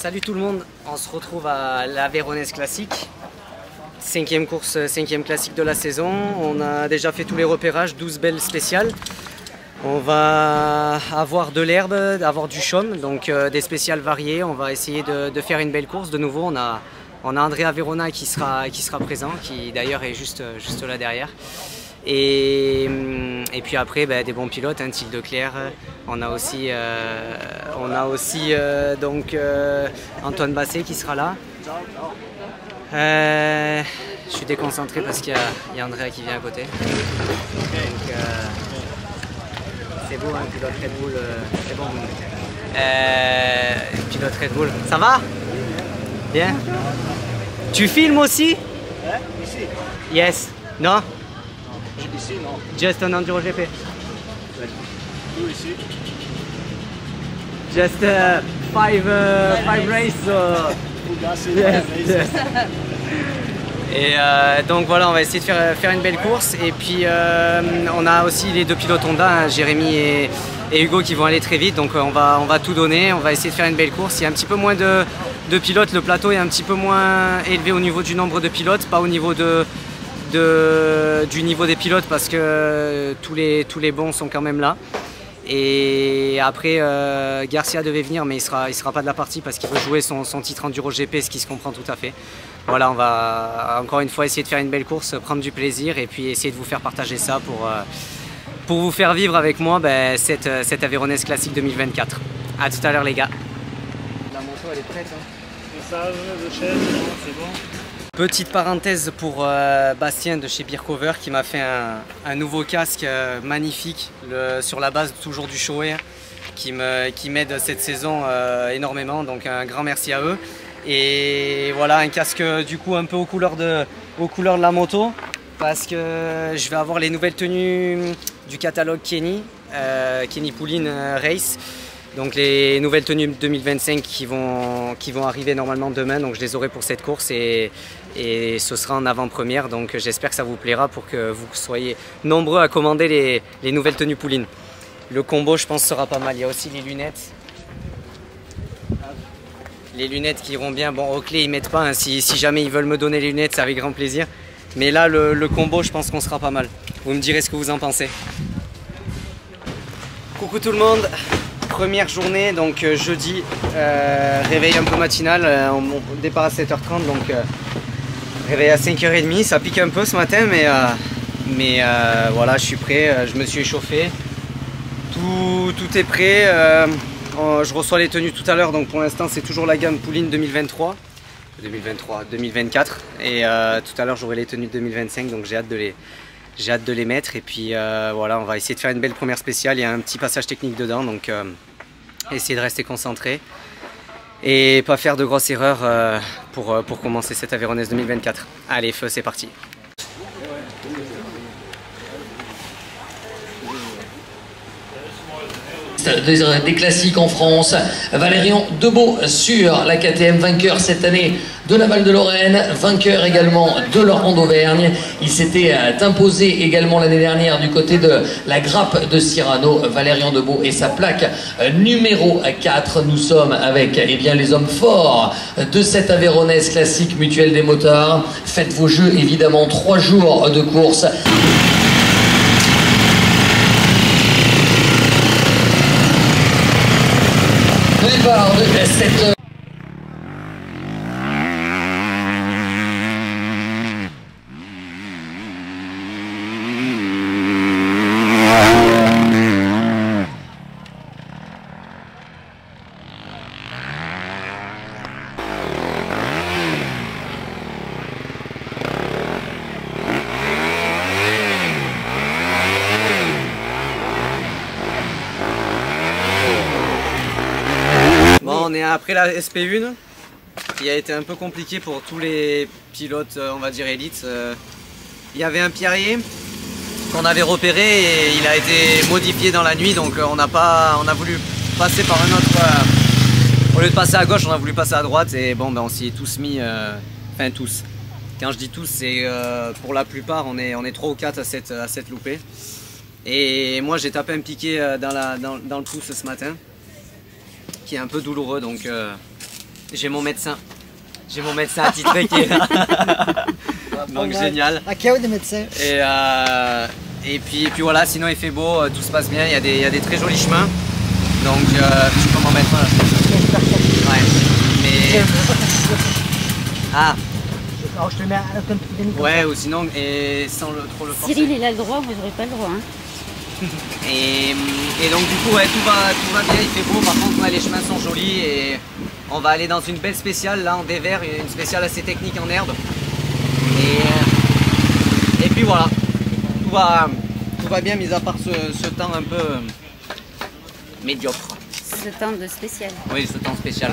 Salut tout le monde, on se retrouve à l'Aveyronnaise Classique. 5e course, 5e classique de la saison. On a déjà fait tous les repérages, 12 belles spéciales. On va avoir de l'herbe, avoir du chaume, donc des spéciales variées. On va essayer de faire une belle course. De nouveau, on a Andrea Verona qui sera présent, qui d'ailleurs est juste là derrière. Et puis après, des bons pilotes, hein, Thiel Leclerc. On a aussi donc Antoine Basset qui sera là. Je suis déconcentré parce qu'il y a Andrea qui vient à côté. Donc, c'est beau, hein, pilote Red Bull, c'est bon. Pilote Red Bull, ça va? Bien. Tu filmes aussi? Ici? Yes. Non? Ici, non. Just an Enduro GP. Tout ici? Just five races. Yes, yes. Et donc voilà, on va essayer de faire une belle course. Et puis on a aussi les deux pilotes Honda, hein, Jérémy et Hugo, qui vont aller très vite. Donc on va tout donner, on va essayer de faire une belle course. Il y a un petit peu moins de pilotes, le plateau est un petit peu moins élevé au niveau du nombre de pilotes, pas au niveau du niveau des pilotes, parce que tous les bons sont quand même là. Et après, Garcia devait venir, mais il sera pas de la partie parce qu'il veut jouer son titre Enduro GP, ce qui se comprend tout à fait. Voilà, on va encore une fois essayer de faire une belle course, prendre du plaisir et puis essayer de vous faire partager ça pour vous faire vivre avec moi cette Aveyronnaise Classique 2024. A tout à l'heure les gars. La moto elle est prête. Hein. Message de chaise, c'est bon. Petite parenthèse pour Bastien de chez Beercover qui m'a fait un nouveau casque magnifique sur la base toujours du Shoei qui m'aide cette saison énormément, donc un grand merci à eux. Et voilà, un casque du coup un peu aux couleurs de la moto, parce que je vais avoir les nouvelles tenues du catalogue Kenny Pouline Race. Donc les nouvelles tenues 2025 qui vont arriver normalement demain, donc je les aurai pour cette course et ce sera en avant-première, donc j'espère que ça vous plaira pour que vous soyez nombreux à commander les nouvelles tenues Pouline. Le combo je pense sera pas mal, il y a aussi les lunettes. Les lunettes qui iront bien, bon Oakley ils mettent pas, hein. Si jamais ils veulent me donner les lunettes c'est avec grand plaisir. Mais là le combo je pense qu'on sera pas mal. Vous me direz ce que vous en pensez. Coucou tout le monde. Première journée, donc jeudi, réveil un peu matinal, on départ à 7h30, donc réveil à 5h30, ça pique un peu ce matin, mais voilà, je suis prêt, je me suis échauffé, tout est prêt, je reçois les tenues tout à l'heure, donc pour l'instant c'est toujours la gamme Pouline 2024, et tout à l'heure j'aurai les tenues de 2025, donc j'ai hâte de les mettre. Et puis voilà, on va essayer de faire une belle première spéciale. Il y a un petit passage technique dedans, donc essayer de rester concentré et pas faire de grosses erreurs pour commencer cette Aveyronnaise 2024. Allez, feu, c'est parti. Des classiques en France, Valérian Debeau sur la KTM, vainqueur cette année de la Val-de-Lorraine, vainqueur également de l'Orient d'Auvergne. Il s'était imposé également l'année dernière du côté de la Grappe de Cyrano. Valérian Debeau et sa plaque numéro 4. Nous sommes avec les hommes forts de cette Aveyronnaise Classique Mutuelle des Motards. Faites vos jeux, évidemment, 3 jours de course. Départ de cette... On est après la SP1 qui a été un peu compliqué pour tous les pilotes, on va dire élites. Il y avait un Pierrier qu'on avait repéré et il a été modifié dans la nuit, donc on a voulu passer par un autre, au lieu de passer à gauche on a voulu passer à droite, et bon on s'y est tous mis, enfin tous. Quand je dis tous, c'est pour la plupart on est 3 ou 4 à cette loupée. Et moi j'ai tapé un piqué dans le pouce ce matin, qui est un peu douloureux, donc J'ai mon médecin. J'ai mon médecin attitré qui est là. Donc génial. À qui a des médecins? Et puis voilà, sinon il fait beau, tout se passe bien, il y a des très jolis chemins. Donc je peux m'en mettre là. Ouais. Mais. Ah. Alors je te le mets à un petit demi. Ouais, ou sinon, et sans trop le forcer. Cyril, il a le droit, vous n'aurez pas le droit. Hein. Et donc du coup, ouais, tout va bien, il fait beau, par contre ouais, les chemins sont jolis et on va aller dans une belle spéciale là en dévers, une spéciale assez technique en herbe. Et puis voilà, tout va bien, mis à part ce temps un peu médiocre. Ce temps de spécial. Oui, ce temps spécial.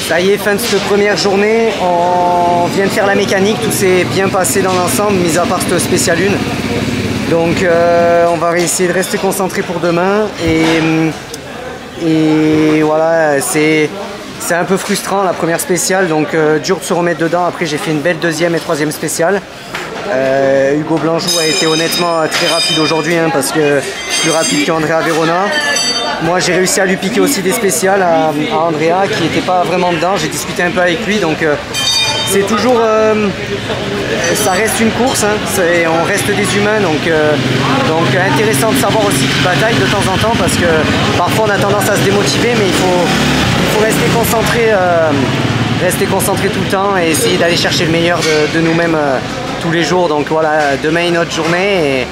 Ça y est, fin de cette première journée, on vient de faire la mécanique, tout s'est bien passé dans l'ensemble, mis à part cette spéciale 1. Donc on va essayer de rester concentré pour demain et voilà, c'est un peu frustrant la première spéciale, donc dur de se remettre dedans. Après j'ai fait une belle deuxième et troisième spéciale. Hugo Blanjou a été honnêtement très rapide aujourd'hui, hein, parce que plus rapide qu'Andrea Verona. Moi j'ai réussi à lui piquer aussi des spéciales à Andrea qui n'était pas vraiment dedans. J'ai discuté un peu avec lui, donc c'est toujours, ça reste une course, hein, on reste des humains, donc intéressant de savoir aussi qu'il bataille de temps en temps, parce que parfois on a tendance à se démotiver, mais il faut rester concentré tout le temps et essayer d'aller chercher le meilleur de nous-mêmes tous les jours. Donc voilà, demain une autre journée et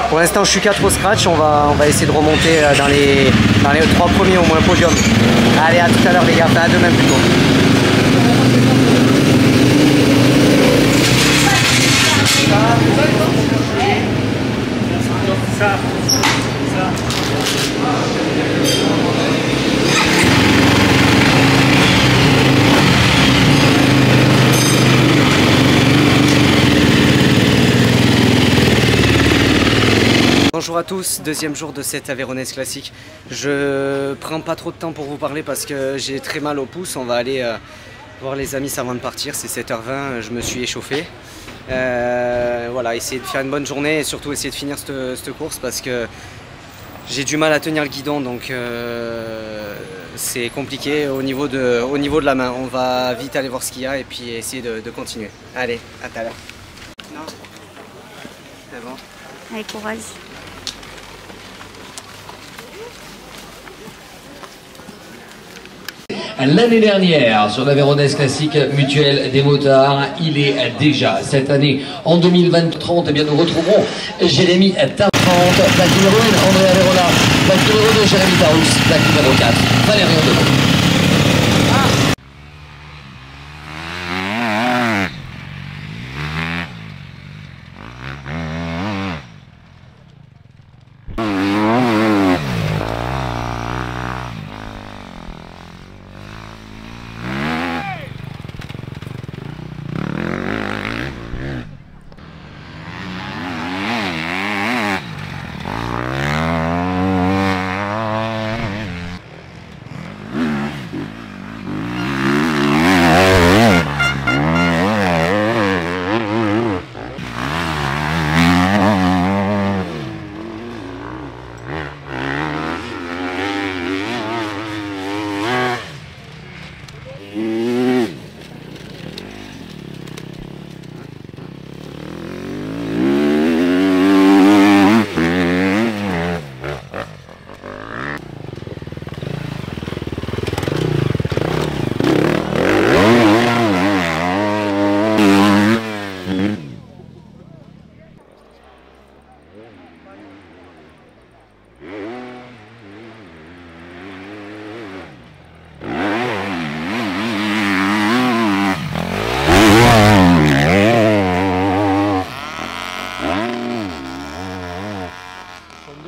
pour l'instant je suis 4 au scratch, on va essayer de remonter dans les 3 premiers au moins podium. Allez, à tout à l'heure les gars, enfin à demain plutôt. Bonjour à tous, deuxième jour de cette Aveyronnaise classique. Je prends pas trop de temps pour vous parler parce que j'ai très mal au pouce. On va aller voir les amis avant de partir, c'est 7h20, je me suis échauffé. Voilà, essayer de faire une bonne journée et surtout essayer de finir cette course parce que j'ai du mal à tenir le guidon, donc c'est compliqué au niveau de la main. On va vite aller voir ce qu'il y a et puis essayer de continuer. Allez, à tout à l'heure. Non, c'est bon. Allez, courage. L'année dernière, sur l'Aveyronnaise classique mutuelle des motards, il est déjà cette année, en 2030, eh bien nous retrouverons Jérémy Tarrant, bac numéro 1, Andrea Verona, bac numéro 2, Jérémy Tarrant, bac numéro 4, Valérian Debeau.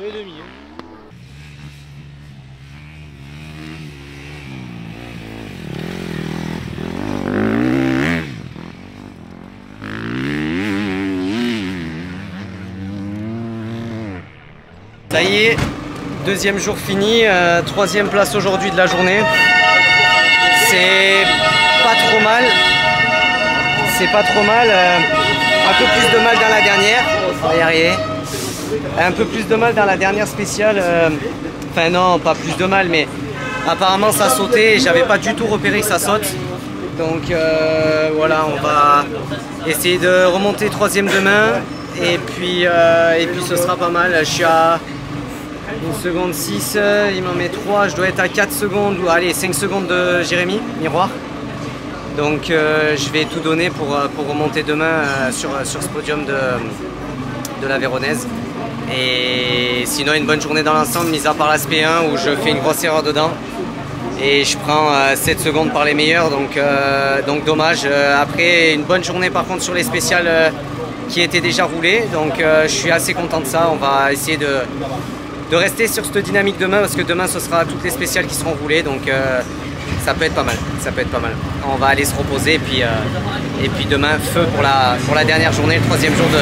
9,5. Ça y est, deuxième jour fini, troisième place aujourd'hui de la journée. C'est pas trop mal. C'est pas trop mal. Un peu plus de mal dans la dernière. On va y arriver. Un peu plus de mal dans la dernière spéciale. Enfin non, pas plus de mal, mais apparemment ça sautait et j'avais pas du tout repéré que ça saute. Donc voilà, on va essayer de remonter troisième demain. Et puis ce sera pas mal. Je suis à 1 seconde 6, il m'en met 3, je dois être à 4 secondes, ou allez 5 secondes de Jérémy Miroir. Donc je vais tout donner pour remonter demain sur ce podium de la Véronaise. Et sinon une bonne journée dans l'ensemble, mis à part l'aspect 1 où je fais une grosse erreur dedans. Et je prends 7 secondes par les meilleurs, donc dommage. Après une bonne journée par contre sur les spéciales qui étaient déjà roulées. Donc je suis assez content de ça, on va essayer de rester sur cette dynamique demain parce que demain ce sera toutes les spéciales qui seront roulées, donc ça peut être pas mal, ça peut être pas mal. On va aller se reposer et puis demain feu pour la dernière journée, le troisième jour de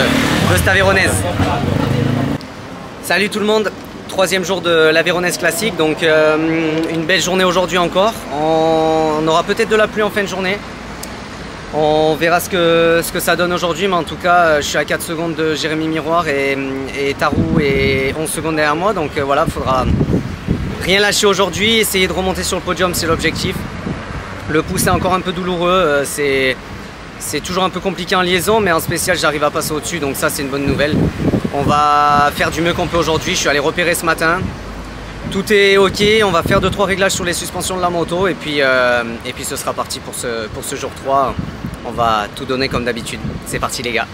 cette Véronaise. Salut tout le monde, troisième jour de la Véronaise classique, donc une belle journée aujourd'hui encore. On aura peut-être de la pluie en fin de journée. On verra ce que ça donne aujourd'hui, mais en tout cas, je suis à 4 secondes de Jérémy Miroir et Tarou est 11 secondes derrière moi. Donc voilà, il faudra rien lâcher aujourd'hui, essayer de remonter sur le podium, c'est l'objectif. Le pouce est encore un peu douloureux, c'est toujours un peu compliqué en liaison, mais en spécial, j'arrive à passer au-dessus, donc ça, c'est une bonne nouvelle. On va faire du mieux qu'on peut aujourd'hui, je suis allé repérer ce matin. Tout est ok, on va faire 2-3 réglages sur les suspensions de la moto et puis ce sera parti pour ce jour 3. On va tout donner comme d'habitude. C'est parti les gars.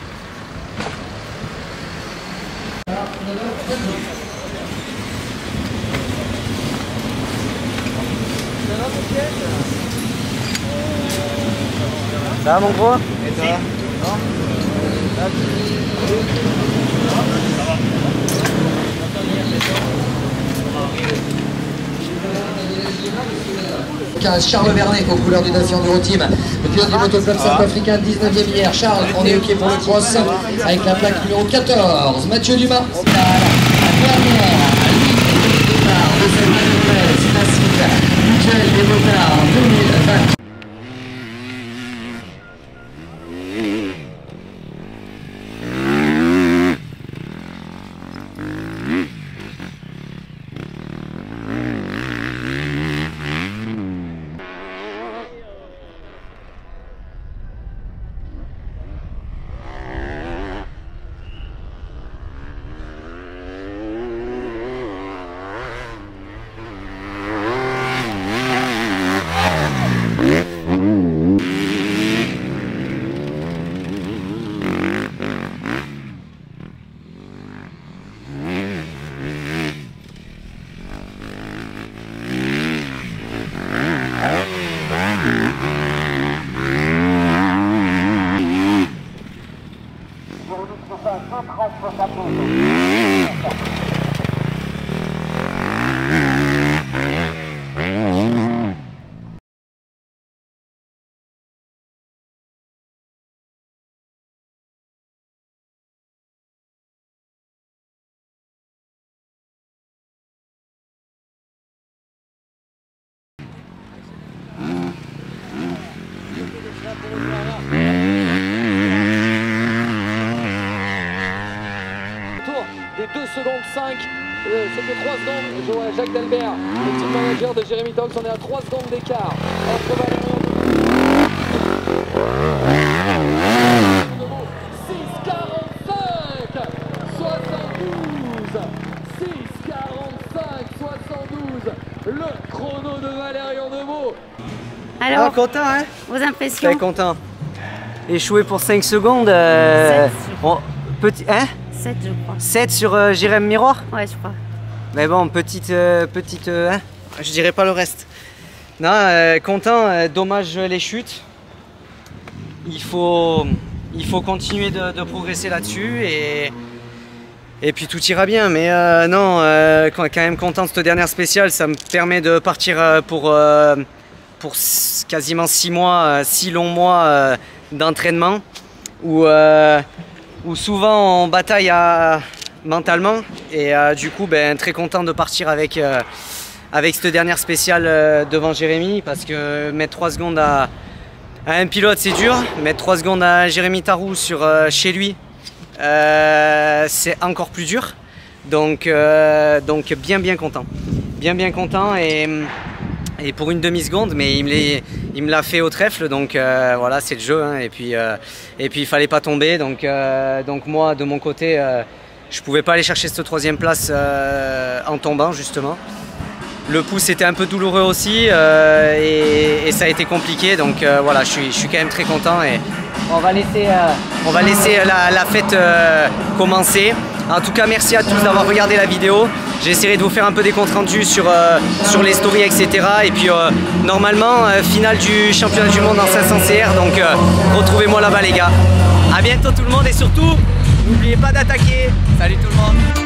Ça va mon gros? Et toi? Charles Vernet aux couleurs du Dacia Enduro Team, le pilote du motoclub centrafricain, 19e hier. Charles, on est ok pour le cross avec la plaque numéro 14. Mathieu Dumas, la dernière ligne de départ de cette Véronaise classique mutuelle des motards 2020. Tour des 2 secondes 5, c'était 3 secondes. Je vois Jacques Delbert, le team manager de Jérémy Tox, on est à 3 secondes d'écart entre Valérian 6,45 72, le chrono de Valérian Demeaux. Alors, content hein? vos impressions? Très content. Échoué pour 5 secondes. 7, Bon, petit, hein? 7 je crois. 7 sur Jérémy Miroir? Ouais je crois. Mais bon, petite hein? Je dirais pas le reste. Non, content, dommage les chutes. Il faut continuer de progresser là-dessus Et puis tout ira bien, mais non, quand même content de cette dernière spéciale, ça me permet de partir pour quasiment 6 mois, 6 longs mois d'entraînement, où souvent on bataille mentalement, et du coup ben, très content de partir avec cette dernière spéciale devant Jérémy, parce que mettre 3 secondes à un pilote c'est dur, mettre 3 secondes à Jérémy Tarou chez lui, c'est encore plus dur, donc bien content, bien content, et pour une demi-seconde, mais il me l'a fait au trèfle, donc voilà, c'est le jeu, hein, et puis il fallait pas tomber, donc moi de mon côté je pouvais pas aller chercher cette 3e place en tombant justement. Le pouce était un peu douloureux aussi, et ça a été compliqué, donc voilà, je suis quand même très content, et on va laisser la fête commencer. En tout cas, merci à tous d'avoir regardé la vidéo. J'essaierai de vous faire un peu des comptes rendus sur les stories, etc. Et puis normalement, finale du championnat du monde en 500 CR, donc retrouvez-moi là-bas les gars. A bientôt tout le monde, et surtout, n'oubliez pas d'attaquer. Salut tout le monde.